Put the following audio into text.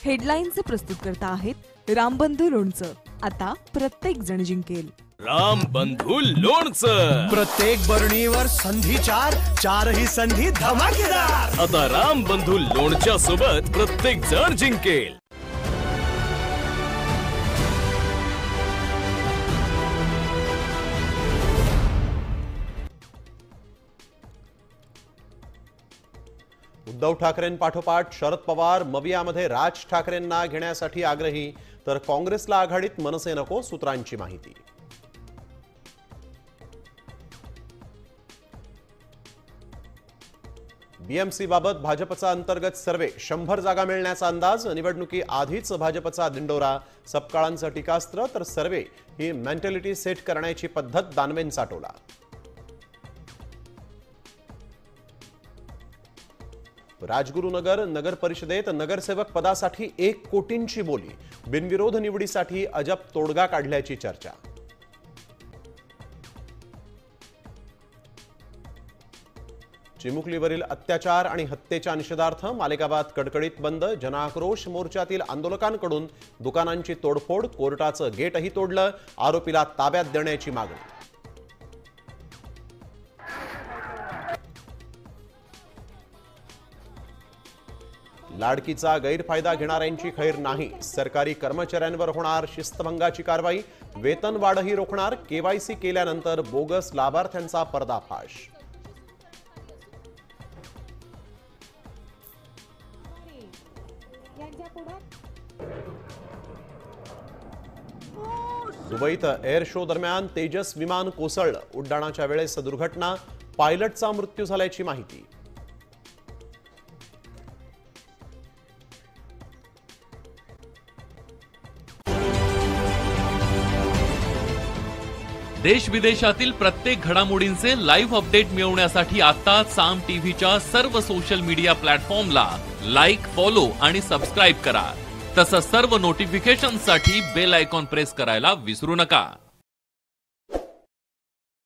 हेडलाईनचे प्रस्तुतकर्ता आहेत रामबंधू लोणचं. आता प्रत्येक जण जिंकेल. रामबंधू लोणचं. प्रत्येक बरणीवर संधी चार, चारही संधी धमाकेदार. आता रामबंधू लोणच्या सोबत प्रत्येक जण जिंकेल. उद्धव ठाकरेंपाठोपाठ शरद पवार मवियामध्ये राज ठाकरेंना घेण्यासाठी आग्रही, तर काँग्रेसला आघाडीत मनसे नको, सूत्रांची माहिती. बीएमसी बाबत भाजपचा अंतर्गत सर्वे, 100 जागा मिळण्याचा अंदाज. निवडणुकी आधीच भाजपचा दिंडोरा, सपकाळांचं टीकास्त्र, तर सर्वे ही मेंटॅलिटी सेट करण्याची पद्धत, दानवेंचा टोला. राजगुरुनगर नगर परिषदेत नगरसेवक पदासाठी 1 कोटींची बोली. बिनविरोध निवडीसाठी अजब तोडगा काढल्याची चर्चा. चिमुकलीवरील अत्याचार आणि हत्येच्या निषेधार्थ मालेगावात कडकडीत बंद. जनाक्रोश मोर्चातील आंदोलकांकडून दुकानांची तोडफोड, कोर्टाचं गेटही तोडलं. आरोपीला ताब्यात देण्याची मागणी. लाडकीचा गैरफायदा घेणाऱ्यांची खैर नाही. सरकारी कर्मचाऱ्यांवर होणार शिस्तभंगाची कारवाई. वेतन वाढही रोखणार. केवायसी केल्यानंतर बोगस लाभार्थ्यांचा पर्दाफाश. दुबईत एअर शो दरम्यान तेजस विमान कोसळलं. उड्डाणाच्या वेळेस दुर्घटना. पायलटचा मृत्यू झाल्याची माहिती. देश विदेशातील प्रत्येक घडामोडींचे लाईव्ह अपडेट मिळवण्यासाठी आता साम टीव्हीच्या सर्व सोशल मीडिया प्लॅटफॉर्मला लाईक, फॉलो आणि सबस्क्राईब करा. तसंच सर्व नोटिफिकेशनसाठी बेल आयकॉन प्रेस करायला विसरू नका.